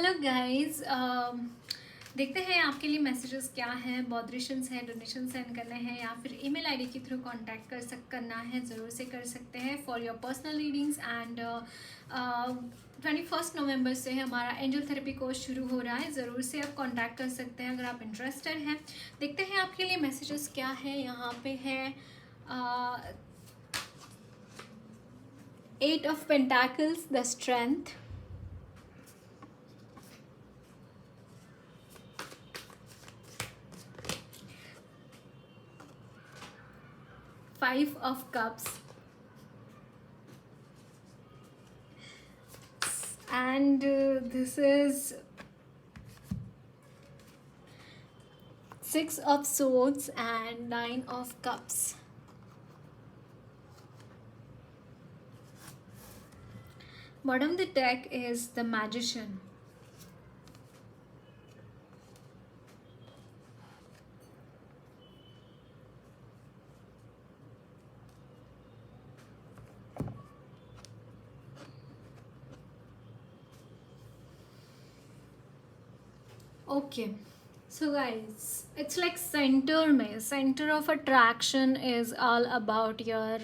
Hello guys, देखते हैं आपके लिए मैसेजेस क्या हैं। बॉदरेशंस हैं, डोनेशन सेंड करने हैं या फिर ईमेल आईडी के थ्रू कांटेक्ट करना है, ज़रूर से कर सकते हैं for your personal readings. And 21 नवंबर से हमारा एंजल थेरेपी कोर्स शुरू हो रहा है, ज़रूर से आप कांटेक्ट कर सकते हैं अगर आप इंटरेस्टेड हैं। देखते हैं आपके लिए मैसेजेस क्या है। यहाँ पे है 8 of pentacles, the strength, 5 of cups, and this is 6 of swords and 9 of cups. Bottom of the deck is the magician. Okay, so guys, it's like center of attraction is all about your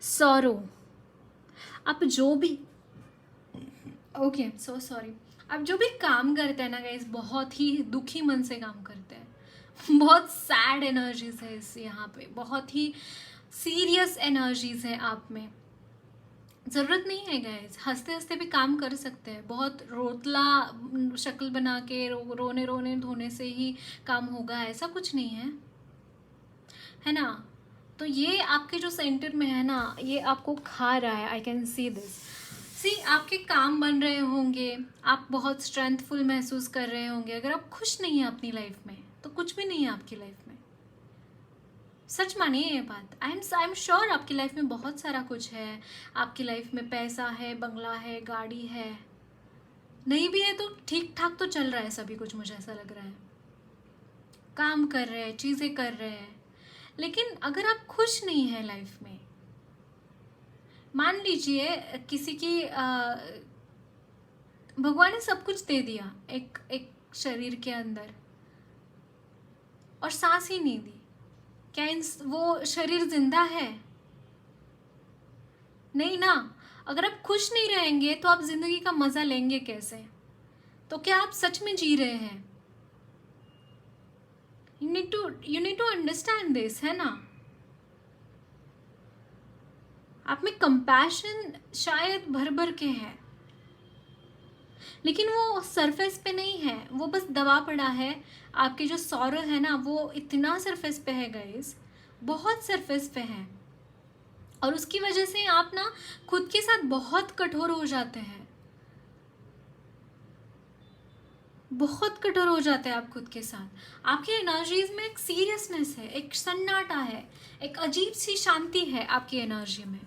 sorrow. आप जो भी so sorry, आप जो भी काम करते हैं ना गाइस, बहुत ही दुखी मन से काम करते हैं। बहुत सैड एनर्जीज है इस यहाँ पे, बहुत ही सीरियस एनर्जीज है आप में। ज़रूरत नहीं है गाइस, हंसते हंसते भी काम कर सकते हैं। बहुत रोतला शक्ल बना के रोने रोने धोने से ही काम होगा, ऐसा कुछ नहीं है ना। तो ये आपके जो सेंटर में है ना, ये आपको खा रहा है। I can see this. आपके काम बन रहे होंगे, आप बहुत स्ट्रेंथफुल महसूस कर रहे होंगे। अगर आप खुश नहीं हैं अपनी लाइफ में तो कुछ भी नहीं है आपकी लाइफ में। सच मानिए ये बात। आई एम श्योर आपकी लाइफ में बहुत सारा कुछ है। आपकी लाइफ में पैसा है, बंगला है, गाड़ी है। नहीं भी है तो ठीक ठाक तो चल रहा है सभी कुछ, मुझे ऐसा लग रहा है। काम कर रहे हैं, चीज़ें कर रहे हैं, लेकिन अगर आप खुश नहीं हैं लाइफ में, मान लीजिए किसी की भगवान ने सब कुछ दे दिया एक शरीर के अंदर और सांस ही नहीं दी, क्या वो शरीर जिंदा है? नहीं ना। अगर आप खुश नहीं रहेंगे तो आप जिंदगी का मजा लेंगे कैसे? तो क्या आप सच में जी रहे हैं? You need to understand this, है ना। आप में कंपैशन शायद भर भर के है, लेकिन वो सरफेस पे नहीं है, वो बस दबा पड़ा है। आपके जो सौर है ना, वो इतना सरफेस पे है गाइस, बहुत सरफेस पे है। और उसकी वजह से आप ना खुद के साथ बहुत कठोर हो जाते हैं, बहुत कठोर हो जाते हैं आप खुद के साथ। आपकी एनर्जीज में एक सीरियसनेस है, एक सन्नाटा है, एक अजीब सी शांति है आपकी एनर्जी में।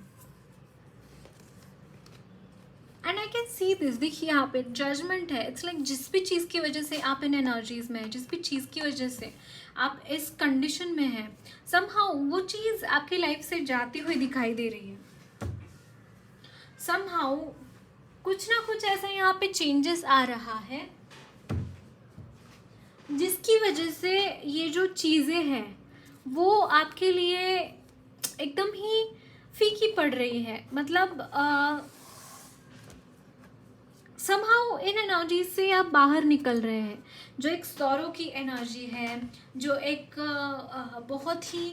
And I can see this. देखिए यहाँ पे जजमेंट है। इट्स लाइक जिस भी चीज़ की वजह से आप इन एनर्जीज में हैं, जिस भी चीज़ की वजह से आप इस कंडीशन में हैं, समहाउ वो चीज़ आपकी लाइफ से जाती हुई दिखाई दे रही है। समहाउ कुछ ना कुछ ऐसा यहाँ पे चेंजेस आ रहा है, जिसकी वजह से ये जो चीज़ें हैं वो आपके लिए एकदम ही फीकी पड़ रही है। मतलब समहाउ इन एनर्जी से आप बाहर निकल रहे हैं। जो एक सौरों की एनर्जी है, जो एक बहुत ही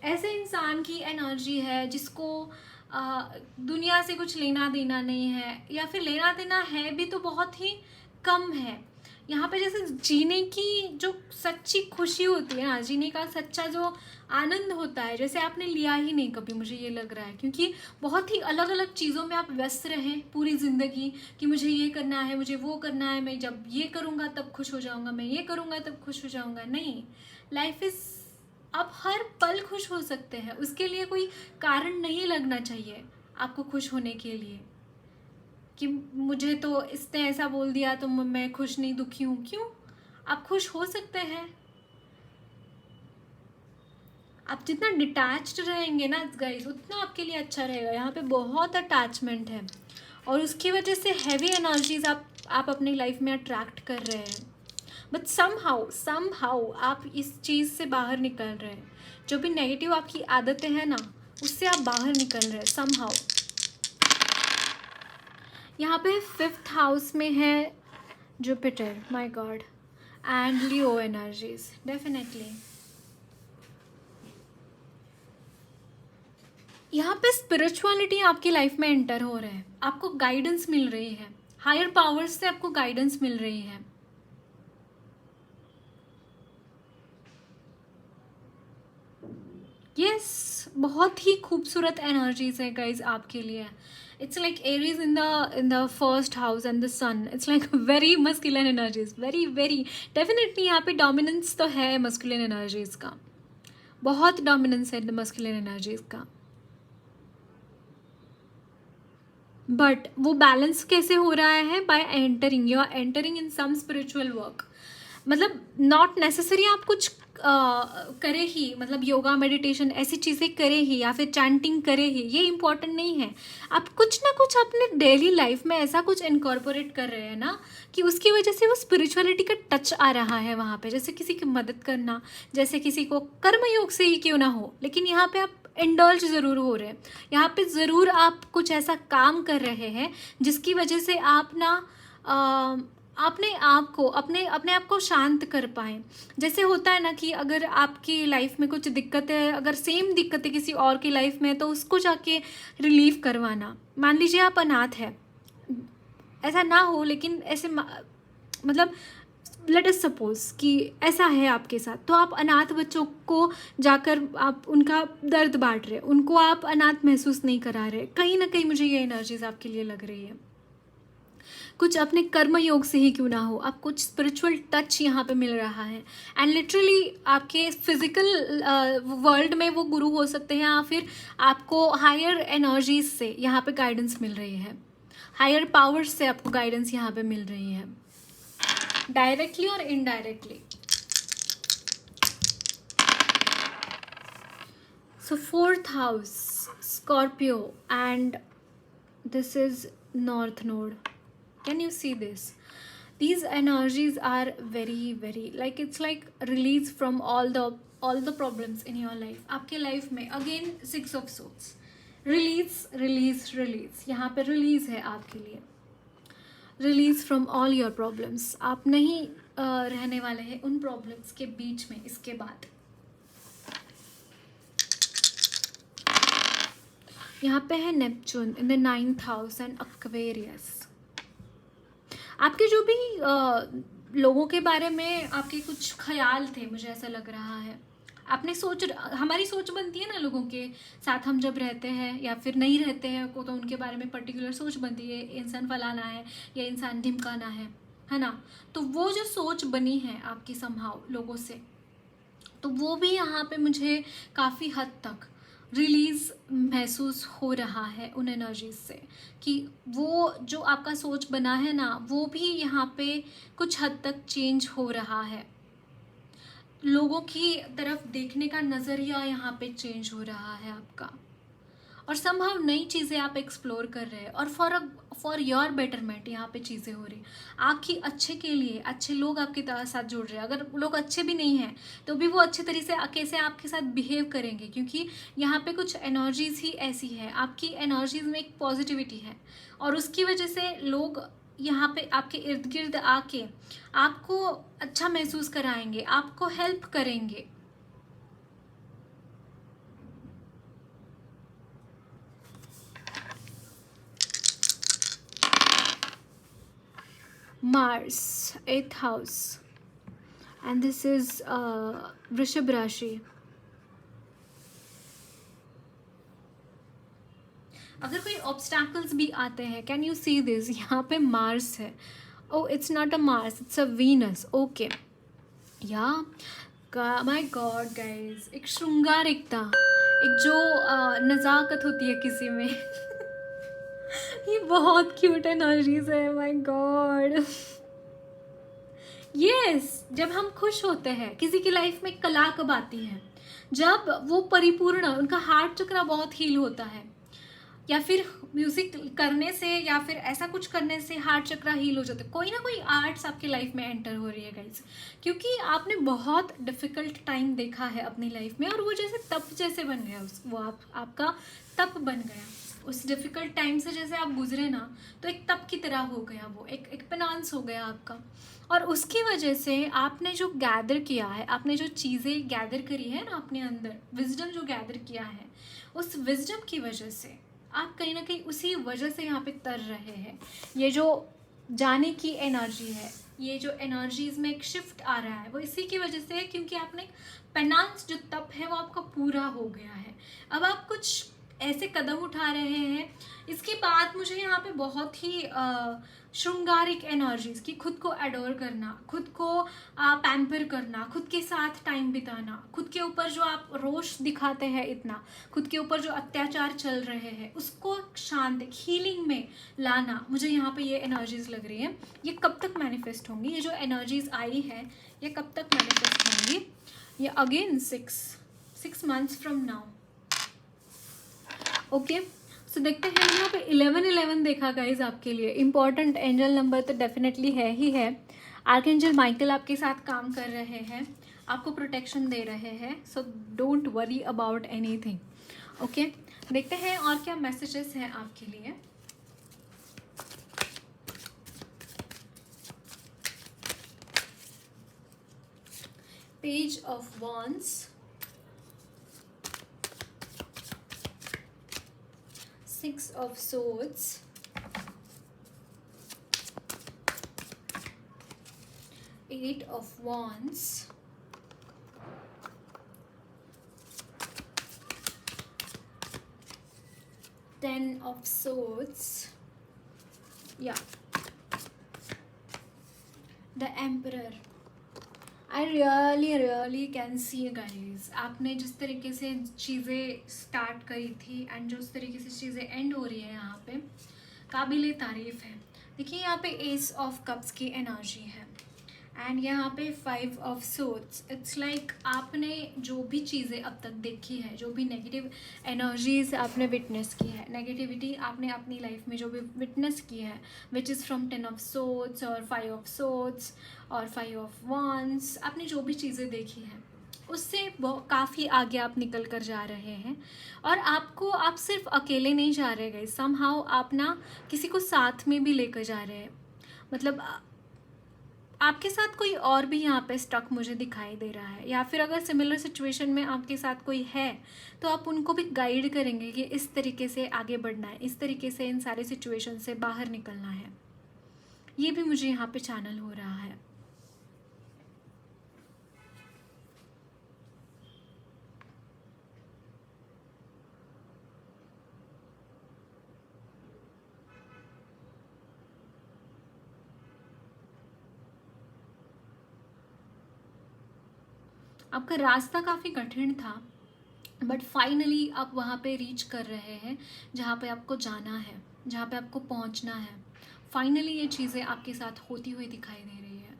ऐसे इंसान की एनर्जी है जिसको दुनिया से कुछ लेना देना नहीं है, या फिर लेना देना है भी तो बहुत ही कम है। यहाँ पे जैसे जीने की जो सच्ची खुशी होती है ना, जीने का सच्चा जो आनंद होता है, जैसे आपने लिया ही नहीं कभी, मुझे ये लग रहा है। क्योंकि बहुत ही अलग अलग चीज़ों में आप व्यस्त रहें पूरी ज़िंदगी, कि मुझे ये करना है, मुझे वो करना है, मैं जब ये करूँगा तब खुश हो जाऊँगा, मैं ये करूँगा तब खुश हो जाऊँगा। नहीं, लाइफ इज़, आप हर पल खुश हो सकते हैं। उसके लिए कोई कारण नहीं लगना चाहिए आपको खुश होने के लिए, कि मुझे तो इसने ऐसा बोल दिया तो मैं खुश नहीं, दुखी हूँ। क्यों? आप खुश हो सकते हैं। आप जितना डिटैच्ड रहेंगे ना गाइस, उतना आपके लिए अच्छा रहेगा। यहाँ पे बहुत अटैचमेंट है और उसकी वजह से हैवी एनर्जीज आप अपनी लाइफ में अट्रैक्ट कर रहे हैं, बट समहाउ आप इस चीज़ से बाहर निकल रहे हैं। जो भी नेगेटिव आपकी आदतें हैं ना, उससे आप बाहर निकल रहे हैं समहाउ। यहाँ पे 5th हाउस में है Jupiter, my God, and Leo energies. Definitely यहाँ पे स्पिरिचुअलिटी आपकी लाइफ में एंटर हो रहा है, आपको गाइडेंस मिल रही है, हायर पावर्स से आपको गाइडेंस मिल रही है। यस, बहुत ही खूबसूरत एनर्जीज है गाइज आपके लिए। It's like Aries in the first house and the sun, it's like very masculine energies, very very definitely यहाँ पे डोमिनेंस तो है मस्कुलिन एनर्जीज का, बहुत डोमिनेंस है मस्कुलिन एनर्जीज का। बट वो बैलेंस कैसे हो रहा है? By entering, you are entering in some spiritual work. मतलब नॉट नेसेसरी आप कुछ करे ही, मतलब योगा मेडिटेशन ऐसी चीज़ें करे ही या फिर चैंटिंग करे ही, ये इम्पॉर्टेंट नहीं है। आप कुछ ना कुछ अपने डेली लाइफ में ऐसा कुछ इनकॉर्पोरेट कर रहे हैं ना कि उसकी वजह से वो स्पिरिचुअलिटी का टच आ रहा है वहाँ पे। जैसे किसी की मदद करना, जैसे किसी को कर्मयोग से ही क्यों ना हो, लेकिन यहाँ पे आप इंडल्ज ज़रूर हो रहे हैं। यहाँ पे ज़रूर आप कुछ ऐसा काम कर रहे हैं जिसकी वजह से आप ना अपने आप को शांत कर पाएँ। जैसे होता है ना कि अगर आपकी लाइफ में कुछ दिक्कतें, अगर सेम दिक्कतें किसी और की लाइफ में, तो उसको जाके रिलीव करवाना। मान लीजिए आप अनाथ है, ऐसा ना हो लेकिन ऐसे मतलब लेट अस सपोज कि ऐसा है आपके साथ, तो आप अनाथ बच्चों को जाकर आप उनका दर्द बांट रहे, उनको आप अनाथ महसूस नहीं करा रहे। कहीं ना कहीं मुझे ये एनर्जीज आपके लिए लग रही है। कुछ अपने कर्म योग से ही क्यों ना हो, आप कुछ स्पिरिचुअल टच यहाँ पे मिल रहा है। एंड लिटरली आपके फिजिकल वर्ल्ड में वो गुरु हो सकते हैं, या फिर आपको हायर एनर्जीज से यहाँ पे गाइडेंस मिल रही है, हायर पावर्स से आपको गाइडेंस यहाँ पे मिल रही है, डायरेक्टली और indirectly. So 4th house Scorpio, and this is north node. Can you see this? These energies are very very like, it's like release from all the problems in your life. आपके life में again 6 of swords, release यहाँ पे release है आपके लिए, release from all your problems. आप नहीं रहने वाले हैं उन प्रॉब्लम्स के बीच में इसके बाद। यहाँ पे है Neptune in the 9th house and Aquarius. आपके जो भी लोगों के बारे में आपके कुछ ख्याल थे, मुझे ऐसा लग रहा है आपने हमारी सोच बनती है ना लोगों के साथ, हम जब रहते हैं या फिर नहीं रहते हैं को, तो उनके बारे में पर्टिकुलर सोच बनती है, इंसान फलाना है या इंसान ढिमकाना है ना। तो वो जो सोच बनी है आपकी समहाउ लोगों से, तो वो भी यहाँ पे मुझे काफ़ी हद तक रिलीज़ महसूस हो रहा है उन एनर्जीज से, कि वो जो आपका सोच बना है ना, वो भी यहाँ पे कुछ हद तक चेंज हो रहा है। लोगों की तरफ देखने का नज़रिया यहाँ पे चेंज हो रहा है आपका, और संभव नई चीज़ें आप एक्सप्लोर कर रहे हैं, और फॉर योर बेटरमेंट यहाँ पे चीज़ें हो रही, आपकी अच्छे के लिए। अच्छे लोग आपके साथ जुड़ रहे हैं, अगर लोग अच्छे भी नहीं हैं तो भी वो अच्छे तरीके से कैसे आपके साथ बिहेव करेंगे, क्योंकि यहाँ पे कुछ एनर्जीज ही ऐसी है, आपकी एनर्जीज में एक पॉजिटिविटी है, और उसकी वजह से लोग यहाँ पे आपके इर्द गिर्द आके आपको अच्छा महसूस कराएंगे, आपको हेल्प करेंगे। Mars, 8th house, and this is वृषभ राशि। अगर कोई ऑब्स्टैकल्स भी आते हैं, कैन यू सी दिस, यहाँ पे मार्स है। Oh it's not a Mars, it's a Venus. Okay या माय गॉड गाइज, एक श्रृंगारिकता, एक जो नज़ाकत होती है किसी में ये बहुत क्यूट एनर्जीज है, माय गॉड। यस, जब हम खुश होते हैं, किसी की लाइफ में कला कब आती है, जब वो परिपूर्ण, उनका हार्ट चक्र बहुत हील होता है, या फिर म्यूज़िक करने से या फिर ऐसा कुछ करने से हार्ट चक्रा हील हो जाता है। कोई ना कोई आर्ट्स आपकी लाइफ में एंटर हो रही है गाइस, क्योंकि आपने बहुत डिफ़िकल्ट टाइम देखा है अपनी लाइफ में, और वो जैसे तप जैसे बन गया, वो आपका तप बन गया। उस डिफ़िकल्ट टाइम से जैसे आप गुजरे ना, तो एक तप की तरह हो गया, वो एक एक्सपीरियंस हो गया आपका। और उसकी वजह से आपने जो गैदर किया है, आपने जो चीज़ें गैदर करी है ना अपने अंदर, विजडम जो गैदर किया है, उस विजडम की वजह से आप कहीं ना कहीं उसी वजह से यहाँ पे तर रहे हैं। ये जो जाने की एनर्जी है, ये जो एनर्जीज में एक शिफ्ट आ रहा है, वो इसी की वजह से है, क्योंकि आपने पेनांस जो तप है वो आपका पूरा हो गया है। अब आप कुछ ऐसे कदम उठा रहे हैं। इसके बाद मुझे यहाँ पे बहुत ही श्रृंगारिक एनर्जीज की, खुद को एडोर करना, खुद को पैम्पर करना, खुद के साथ टाइम बिताना, खुद के ऊपर जो आप रोष दिखाते हैं इतना, खुद के ऊपर जो अत्याचार चल रहे हैं उसको शांत हीलिंग में लाना, मुझे यहाँ पे ये एनर्जीज लग रही है। ये कब तक मैनिफेस्ट होंगी, ये जो एनर्जीज आई है ये कब तक मैनिफेस्ट होंगी? ये again 6 months from now. Okay, so देखते हैं। यहाँ पे 11 देखा गाइज आपके लिए। इंपॉर्टेंट एंजल नंबर तो डेफिनेटली है ही है। आर्कएंजल माइकल आपके साथ काम कर रहे हैं, आपको प्रोटेक्शन दे रहे हैं, so don't worry about anything. Okay, देखते हैं और क्या मैसेजेस हैं आपके लिए। Page of wands, 6 of Swords, Eight of Wands, Ten of Swords, yeah, the Emperor. I really can see guys, आपने जिस तरीके से चीज़ें स्टार्ट करी थी एंड जो उस तरीके से चीज़ें एंड हो रही है यहाँ पे, काबिल तारीफ़ है। देखिए यहाँ पे एस ऑफ कप्स की एनर्जी है एंड यहाँ पे 5 ऑफ सोर्ड्स। इट्स लाइक आपने जो भी चीज़ें अब तक देखी है, जो भी नेगेटिव एनर्जीज आपने विटनेस की है, नेगेटिविटी आपने अपनी लाइफ में जो भी विटनेस की है, which is from 10 of swords और 5 ऑफ सोर्ड्स और 5 ऑफ वॉन्ड्स, आपने जो भी चीज़ें देखी हैं उससे काफ़ी आगे आप निकल कर जा रहे हैं। और आप सिर्फ अकेले नहीं जा रहे गए, समहाउ आप ना किसी को साथ में भी लेकर जा रहे हैं। मतलब आपके साथ कोई और भी यहाँ पे स्टक मुझे दिखाई दे रहा है, या फिर अगर सिमिलर सिचुएशन में आपके साथ कोई है तो आप उनको भी गाइड करेंगे कि इस तरीके से आगे बढ़ना है, इस तरीके से इन सारे सिचुएशन से बाहर निकलना है। ये भी मुझे यहाँ पे चैनल हो रहा है। आपका रास्ता काफ़ी कठिन था, बट फाइनली आप वहाँ पे रीच कर रहे हैं जहाँ पे आपको जाना है, जहाँ पे आपको पहुँचना है। फाइनली ये चीज़ें आपके साथ होती हुई दिखाई दे रही है।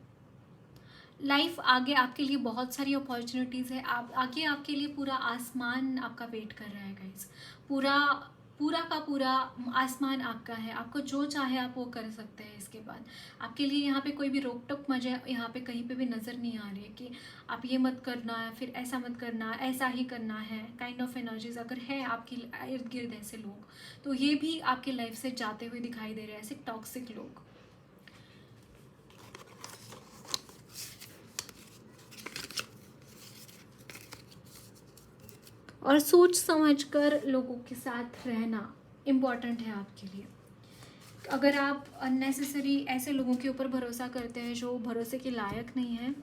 लाइफ आगे आपके लिए बहुत सारी अपॉर्चुनिटीज़ है, आप आगे आपके लिए पूरा आसमान आपका वेट कर रहा है गाइस। पूरा का पूरा आसमान आपका है, आपको जो चाहे आप वो कर सकते हैं। इसके बाद आपके लिए यहाँ पे कोई भी रोक टोक मुझे यहाँ पे कहीं पे भी नज़र नहीं आ रही है कि आप ये मत करना है, फिर ऐसा मत करना, ऐसा ही करना है। काइंड ऑफ एनर्जीज अगर है आपके इर्द गिर्द ऐसे लोग, तो ये भी आपके लाइफ से जाते हुए दिखाई दे रहे हैं, ऐसे टॉक्सिक लोग। और सोच समझकर लोगों के साथ रहना इम्पॉर्टेंट है आपके लिए। अगर आप अननेसेसरी ऐसे लोगों के ऊपर भरोसा करते हैं जो भरोसे के लायक नहीं है,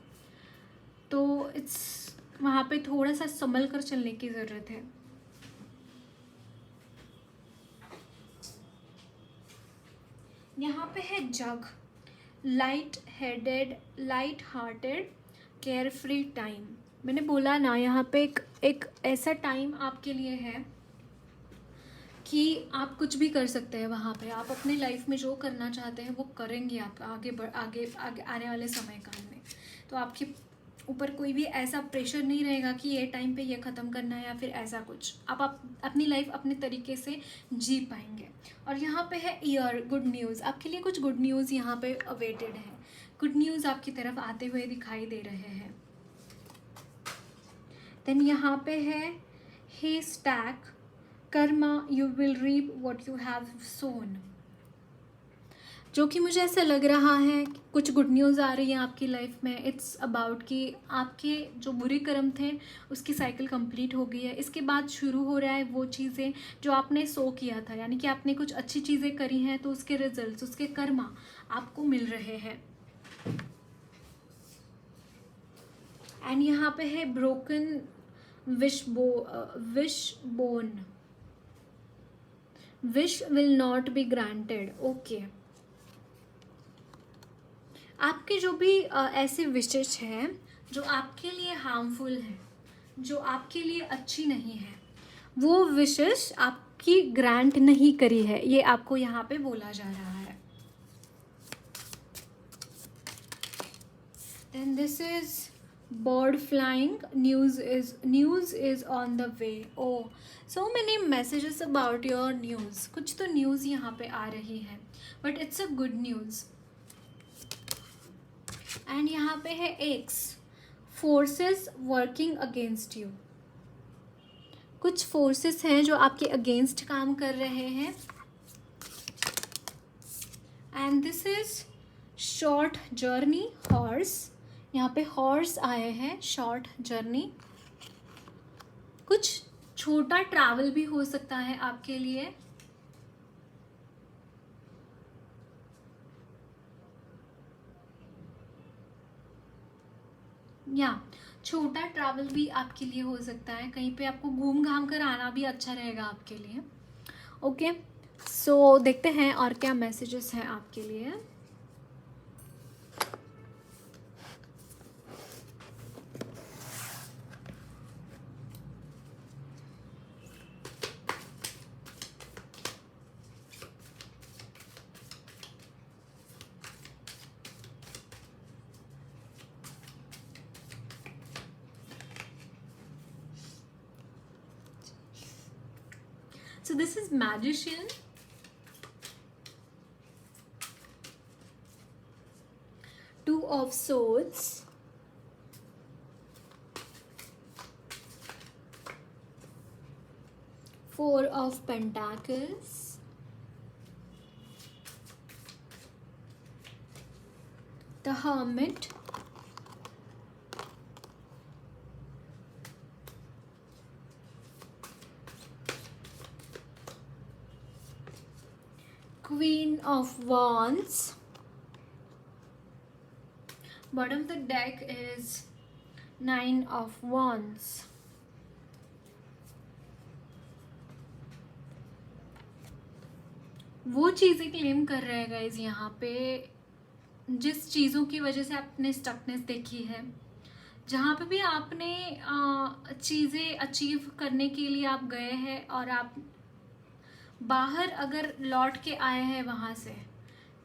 तो इट्स वहाँ पे थोड़ा सा संभल कर चलने की ज़रूरत है। यहाँ पे है जग, light headed, light hearted, care free time. मैंने बोला ना, यहाँ पे एक ऐसा टाइम आपके लिए है कि आप कुछ भी कर सकते हैं। वहाँ पे आप अपने लाइफ में जो करना चाहते हैं वो करेंगे आप आगे आगे आने वाले समय काल में। तो आपकी ऊपर कोई भी ऐसा प्रेशर नहीं रहेगा कि ये टाइम पे ये ख़त्म करना है या फिर ऐसा कुछ। आप अपनी लाइफ अपने तरीके से जी पाएंगे। और यहाँ पे है ईयर, गुड न्यूज़, आपके लिए कुछ गुड न्यूज़ यहाँ पे अवेटेड है। गुड न्यूज़ आपकी तरफ आते हुए दिखाई दे रहे हैं। देन यहाँ पे है हे स्टैक karma, you will reap what you have sown. जो कि मुझे ऐसा लग रहा है कि कुछ गुड न्यूज़ आ रही है आपकी लाइफ में। इट्स अबाउट कि आपके जो बुरे कर्म थे उसकी साइकिल कंप्लीट हो गई है। इसके बाद शुरू हो रहा है वो चीज़ें जो आपने सो किया था, यानी कि आपने कुछ अच्छी चीज़ें करी हैं तो उसके रिजल्ट्स, उसके कर्मा आपको मिल रहे हैं। एंड यहाँ पे है broken wish bone, wish will not be granted. Okay, आपके जो भी ऐसे विशेष हैं जो आपके लिए हार्मफुल हैं, जो आपके लिए अच्छी नहीं है, वो विशेष आपकी ग्रांट नहीं करी है, ये आपको यहाँ पे बोला जा रहा है। Then this is bird flying, news is on the way. Oh, so many messages about your news. कुछ तो न्यूज़ यहाँ पे आ रही है, but it's a good news. And यहाँ पे है x, forces working against you. कुछ फोर्सेस हैं जो आपके अगेंस्ट काम कर रहे हैं। And this is short journey, horse, यहाँ पे हॉर्स आए हैं, शॉर्ट जर्नी। कुछ छोटा ट्रैवल भी हो सकता है आपके लिए। या छोटा ट्रैवल भी आपके लिए हो सकता है, कहीं पे आपको घूम घाम कर आना भी अच्छा रहेगा आपके लिए। ओके, सो देखते हैं और क्या मैसेजेस हैं आपके लिए। So this is Magician, Two of Swords, Four of Pentacles, the Hermit, Queen of Wands. Bottom of the deck is Nine of Wands. वो चीज़ें क्लेम कर रहे हैं गाइज यहाँ पे जिस चीज़ों की वजह से आपने स्टकनेस देखी है, जहाँ पे भी आपने चीज़ें अचीव करने के लिए आप गए हैं और आप बाहर अगर लौट के आए हैं वहाँ से,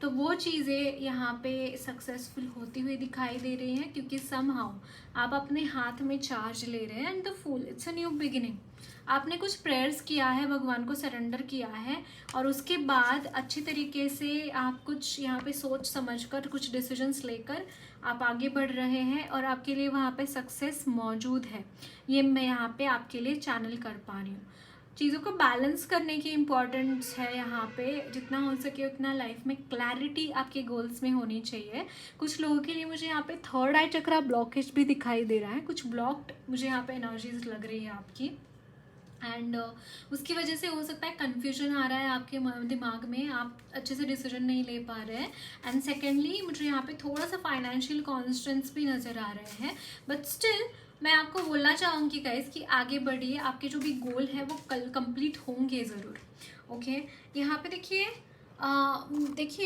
तो वो चीज़ें यहाँ पे सक्सेसफुल होती हुई दिखाई दे रही हैं, क्योंकि समहाउ आप अपने हाथ में चार्ज ले रहे हैं। And the fool, it's a new beginning. आपने कुछ प्रेयर्स किया है, भगवान को सरेंडर किया है, और उसके बाद अच्छी तरीके से आप कुछ यहाँ पे सोच समझकर कुछ डिसीजंस लेकर आप आगे बढ़ रहे हैं, और आपके लिए वहाँ पे सक्सेस मौजूद है। ये मैं यहाँ पे आपके लिए चैनल कर पा रही हूँ। चीज़ों को बैलेंस करने की इम्पॉर्टेंस है यहाँ पे, जितना हो सके उतना लाइफ में क्लैरिटी आपके गोल्स में होनी चाहिए। कुछ लोगों के लिए मुझे यहाँ पे थर्ड आई चक्रा ब्लॉकेज भी दिखाई दे रहा है, कुछ ब्लॉक्ड मुझे यहाँ पे एनर्जीज लग रही है आपकी। एंड उसकी वजह से हो सकता है कन्फ्यूजन आ रहा है आपके दिमाग में, आप अच्छे से डिसीजन नहीं ले पा रहे हैं। एंड सेकेंडली मुझे यहाँ पे थोड़ा सा फाइनेंशियल कॉन्स्टेंट्स भी नज़र आ रहे हैं, बट स्टिल मैं आपको बोलना चाहूँगी गाइस कि आगे बढ़िए, आपके जो भी गोल है वो कल कंप्लीट होंगे ज़रूर। ओके, यहाँ पे देखिए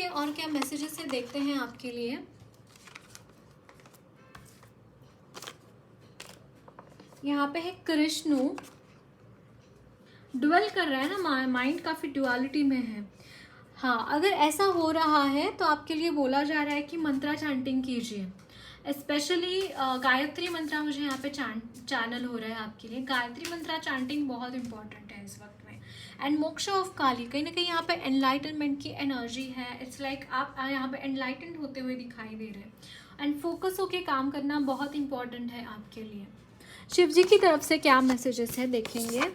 और क्या मैसेजेस है, देखते हैं आपके लिए। यहाँ पे है कृष्णु, ड्वेल कर रहा है ना, माइंड काफ़ी ड्युअलिटी में है। हाँ, अगर ऐसा हो रहा है तो आपके लिए बोला जा रहा है कि मंत्रा चैंटिंग कीजिए। स्पेशली गायत्री मंत्रा मुझे यहाँ पे चैनल हो रहा है आपके लिए। गायत्री मंत्रा चैंटिंग बहुत इंपॉर्टेंट है इस वक्त में। एंड मोक्ष ऑफ काली, कहीं ना कहीं यहाँ पे एनलाइटनमेंट की एनर्जी है। इट्स लाइक आप यहाँ पे एनलाइटेंड होते हुए दिखाई दे रहे हैं। एंड फोकस होके काम करना बहुत इंपॉर्टेंट है आपके लिए। शिव जी की तरफ से क्या मैसेजेस है देखेंगे।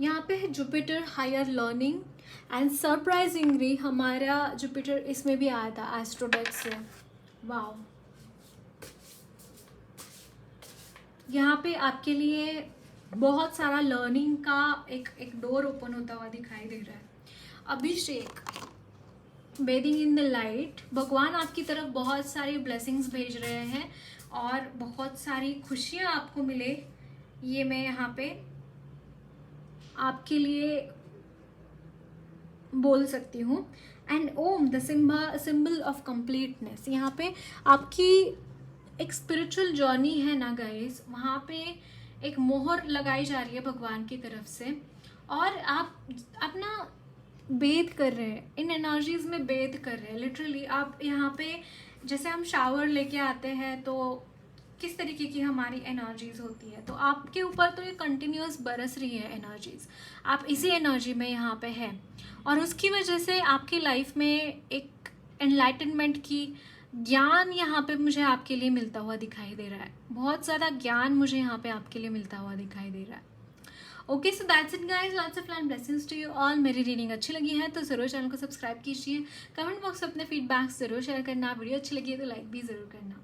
यहाँ पे है Jupiter higher learning and surprisingly हमारा जुपिटर इसमें भी आया था एस्ट्रोडेक्स से। वाओ, यहाँ पे आपके लिए बहुत सारा लर्निंग का एक डोर ओपन होता हुआ दिखाई दे रहा है। अभिषेक, बेदिंग इन द लाइट, भगवान आपकी तरफ बहुत सारी ब्लेसिंग्स भेज रहे हैं और बहुत सारी खुशियाँ आपको मिले, ये मैं यहाँ पे आपके लिए बोल सकती हूँ। And Om the symbol of completeness, यहाँ पे आपकी एक स्पिरिचुअल जर्नी है ना गाइस, वहाँ पे एक मोहर लगाई जा रही है भगवान की तरफ से और आप अपना बेथ कर रहे हैं, इन एनर्जीज में बेथ कर रहे हैं लिटरली। आप यहाँ पे जैसे हम शावर लेके आते हैं तो किस तरीके की हमारी एनर्जीज होती है, तो आपके ऊपर तो ये कंटिन्यूअस बरस रही है एनर्जीज। आप इसी एनर्जी में यहाँ पे हैं और उसकी वजह से आपकी लाइफ में एक एनलाइटनमेंट की ज्ञान यहाँ पे मुझे आपके लिए मिलता हुआ दिखाई दे रहा है। बहुत ज़्यादा ज्ञान मुझे यहाँ पे आपके लिए मिलता हुआ दिखाई दे रहा है। Okay, so that's it guys, lots of love blessings to you all. मेरी रीडिंग अच्छी लगी है तो ज़रूर चैनल को सब्सक्राइब कीजिए। कमेंट बॉक्स में अपने फीडबैक ज़रूर शेयर करना। वीडियो अच्छी लगी है तो लाइक भी ज़रूर करना।